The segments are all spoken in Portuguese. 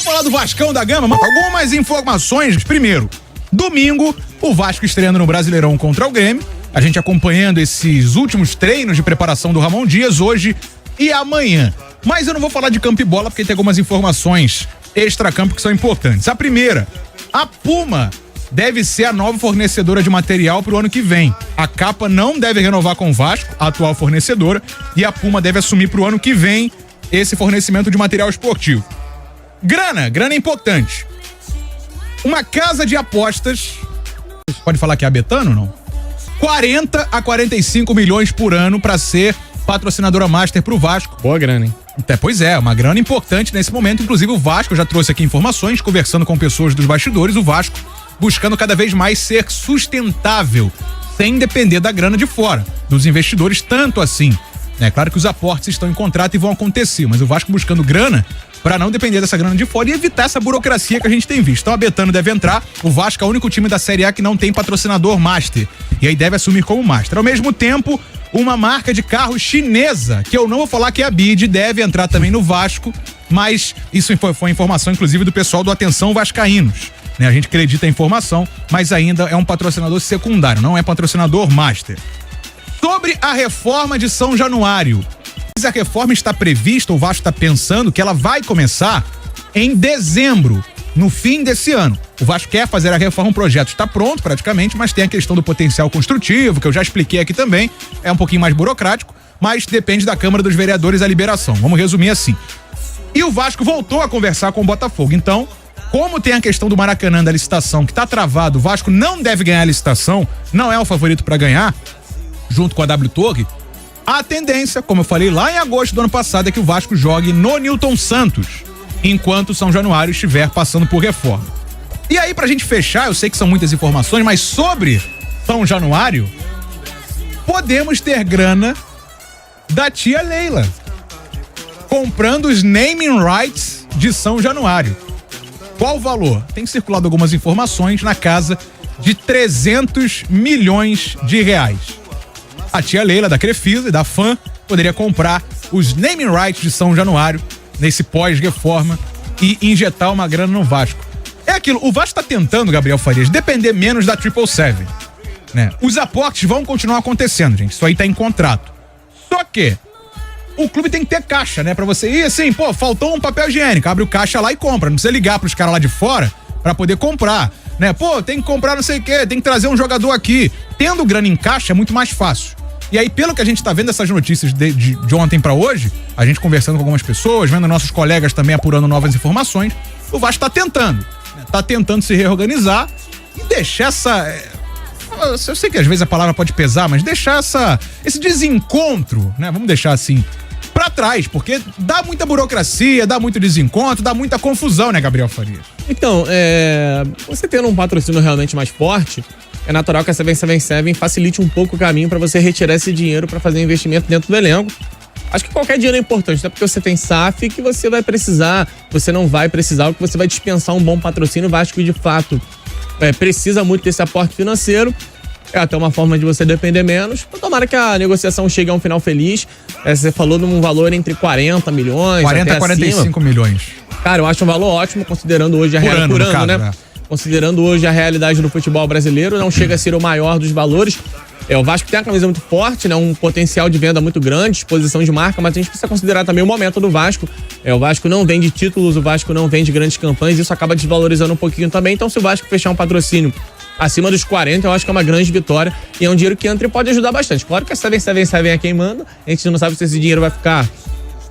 falar do Vascão da Gama, mas algumas informações. Primeiro, domingo, o Vasco estreando no Brasileirão contra o Grêmio. A gente acompanhando esses últimos treinos de preparação do Ramon Dias hoje e amanhã. Mas eu não vou falar de campo e bola porque tem algumas informações extracampo que são importantes. A primeira, a Puma deve ser a nova fornecedora de material para o ano que vem. A Capa não deve renovar com o Vasco, a atual fornecedora, e a Puma deve assumir para o ano que vem esse fornecimento de material esportivo. Grana é importante. Uma casa de apostas, pode falar que é a Betano, não? 40 a 45 milhões por ano para ser patrocinadora master pro Vasco. Boa grana, hein? Pois é, uma grana importante nesse momento. Inclusive o Vasco, já trouxe aqui informações, conversando com pessoas dos bastidores, o Vasco buscando cada vez mais ser sustentável, sem depender da grana de fora, dos investidores, tanto assim. É claro que os aportes estão em contrato e vão acontecer, mas o Vasco buscando grana para não depender dessa grana de fora e evitar essa burocracia que a gente tem visto. Então a Betano deve entrar, o Vasco é o único time da Série A que não tem patrocinador master, e aí deve assumir como master. Ao mesmo tempo, uma marca de carro chinesa, que eu não vou falar que é a BID, deve entrar também no Vasco, mas isso foi informação inclusive do pessoal do Atenção Vascaínos. A gente acredita a informação, mas ainda é um patrocinador secundário, não é patrocinador master. Sobre a reforma de São Januário. A reforma está prevista, o Vasco está pensando que ela vai começar em dezembro, no fim desse ano. O Vasco quer fazer a reforma, o projeto está pronto praticamente, mas tem a questão do potencial construtivo, que eu já expliquei aqui também, é um pouquinho mais burocrático, mas depende da Câmara dos Vereadores a liberação. Vamos resumir assim. E o Vasco voltou a conversar com o Botafogo, então, como tem a questão do Maracanã, da licitação, que está travado, o Vasco não deve ganhar a licitação, não é o favorito para ganhar, junto com a W Torre. A tendência, como eu falei lá em agosto do ano passado, é que o Vasco jogue no Newton Santos, enquanto o São Januário estiver passando por reforma. E aí, pra gente fechar, eu sei que são muitas informações, mas sobre São Januário, podemos ter grana da tia Leila, comprando os naming rights de São Januário. Qual o valor? Tem circulado algumas informações na casa de 300 milhões de reais. A tia Leila, da Crefisa e da FAM, poderia comprar os naming rights de São Januário nesse pós-reforma e injetar uma grana no Vasco. É aquilo, o Vasco tá tentando, Gabriel Farias, depender menos da 777, né? Os aportes vão continuar acontecendo, gente, isso aí tá em contrato. Só que o clube tem que ter caixa, né? Pra você ir assim, pô, faltou um papel higiênico, abre o caixa lá e compra, não precisa ligar pros caras lá de fora pra poder comprar, né? Pô, tem que comprar não sei o quê, tem que trazer um jogador aqui. Tendo grana em caixa é muito mais fácil. E aí, pelo que a gente tá vendo essas notícias de ontem pra hoje, a gente conversando com algumas pessoas, vendo nossos colegas também apurando novas informações, o Vasco tá tentando, né? Tá tentando se reorganizar e deixar essa... Eu sei que às vezes a palavra pode pesar, mas deixar esse desencontro, né? Vamos deixar assim, pra trás, porque dá muita burocracia, dá muito desencontro, dá muita confusão, né, Gabriel Farias? Então, você tendo um patrocínio realmente mais forte, é natural que a 777 facilite um pouco o caminho para você retirar esse dinheiro para fazer investimento dentro do elenco. Acho que qualquer dinheiro é importante, não é porque você tem SAF que você vai precisar, você não vai precisar, ou que você vai dispensar um bom patrocínio. O Vasco, de fato, precisa muito desse aporte financeiro. É até uma forma de você depender menos. Tomara que a negociação chegue a um final feliz. Você falou de um valor entre 40 milhões 40 a 45 milhões. Cara, eu acho um valor ótimo, considerando hoje a realidade por ano, né? Considerando hoje a realidade do futebol brasileiro, não chega a ser o maior dos valores. O Vasco tem uma camisa muito forte, né? Um potencial de venda muito grande, exposição de marca, mas a gente precisa considerar também o momento do Vasco. O Vasco não vende títulos, o Vasco não vende grandes campanhas, isso acaba desvalorizando um pouquinho também. Então, se o Vasco fechar um patrocínio acima dos 40, eu acho que é uma grande vitória e é um dinheiro que entra e pode ajudar bastante. Claro que a 777 é quem manda, a gente não sabe se esse dinheiro vai ficar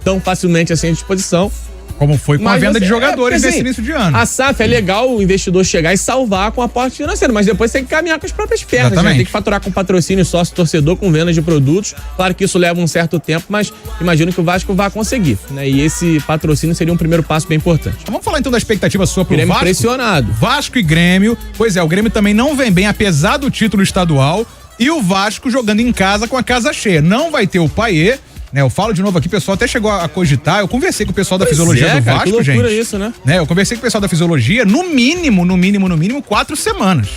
tão facilmente assim à disposição. Como foi com a venda de jogadores nesse início de ano. A SAF é legal o investidor chegar e salvar com aporte financeiro, mas depois tem que caminhar com as próprias pernas, né? Tem que faturar com patrocínio, sócio, torcedor, com vendas de produtos. Claro que isso leva um certo tempo, mas imagino que o Vasco vai conseguir, né? E esse patrocínio seria um primeiro passo bem importante. Vamos falar então da expectativa sua pro Grêmio Vasco? Impressionado. Vasco e Grêmio. Pois é, o Grêmio também não vem bem, apesar do título estadual, e o Vasco jogando em casa com a casa cheia. Não vai ter o Payet, né? Eu falo de novo aqui, o pessoal até chegou a cogitar, eu conversei com o pessoal da fisiologia do Vasco, que loucura gente. Isso, né? Eu conversei com o pessoal da fisiologia, no mínimo 4 semanas.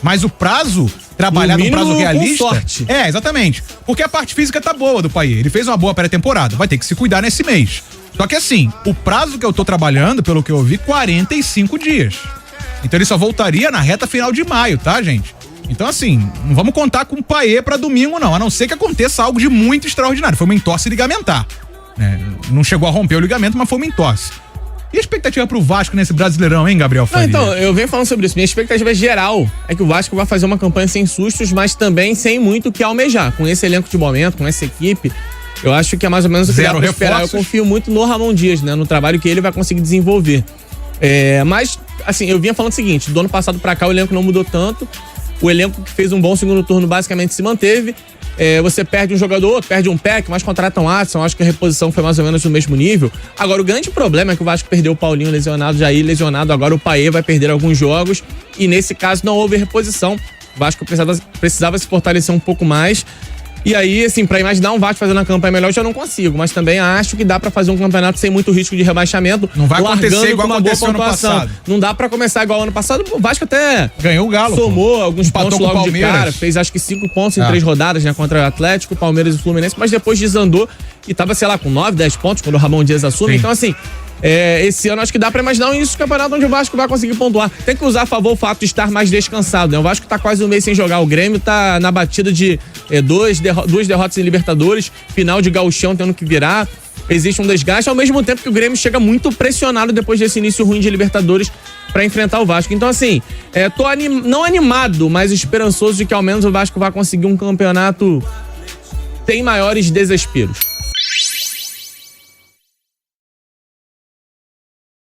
Mas o prazo trabalhado, um prazo realista. Com sorte. Exatamente. Porque a parte física tá boa do Payet. Ele fez uma boa pré-temporada. Vai ter que se cuidar nesse mês. Só que assim, o prazo que eu tô trabalhando, pelo que eu vi, 45 dias. Então ele só voltaria na reta final de maio, tá, gente? Então assim, não vamos contar com o Payet pra domingo não, a não ser que aconteça algo de muito extraordinário. Foi uma entorse ligamentar, né? Não chegou a romper o ligamento, mas foi uma entorse. E a expectativa pro Vasco nesse Brasileirão, hein, Gabriel Faria? Então, eu venho falando sobre isso. Minha expectativa geral é que o Vasco vai fazer uma campanha sem sustos, mas também sem muito o que almejar. Com esse elenco de momento, com essa equipe, eu acho que é mais ou menos o que dá pra esperar. Eu confio muito no Ramon Dias, né? No trabalho que ele vai conseguir desenvolver. Mas, assim, eu vinha falando o seguinte, do ano passado pra cá o elenco não mudou tanto. O elenco que fez um bom segundo turno basicamente se manteve. Você perde um jogador, perde um Peck, mas contratam Adson, acho que a reposição foi mais ou menos no mesmo nível. Agora, o grande problema é que o Vasco perdeu o Paulinho lesionado, Jair lesionado, agora o Payet vai perder alguns jogos e nesse caso não houve reposição. O Vasco precisava se fortalecer um pouco mais. E aí, assim, pra imaginar um Vasco fazendo a campanha melhor, eu já não consigo. Mas também acho que dá pra fazer um campeonato sem muito risco de rebaixamento. Não vai acontecer igual aconteceu ano passado. Não dá pra começar igual ano passado. O Vasco até ganhou o Galo. Somou alguns pontos logo de cara. Fez acho que 5 pontos em 3 rodadas, né? Contra o Atlético, Palmeiras e Fluminense. Mas depois desandou e tava, sei lá, com 9, 10 pontos quando o Ramon Dias assume. Sim. Então, assim... esse ano acho que dá pra imaginar um início do campeonato onde o Vasco vai conseguir pontuar. Tem que usar a favor o fato de estar mais descansado, né? O Vasco tá quase um mês sem jogar. O Grêmio tá na batida de duas derrotas em Libertadores, final de Gauchão tendo que virar. Existe um desgaste, ao mesmo tempo que o Grêmio chega muito pressionado depois desse início ruim de Libertadores pra enfrentar o Vasco. Então, assim, tô não animado, mas esperançoso de que ao menos o Vasco vai conseguir um campeonato sem maiores desesperos.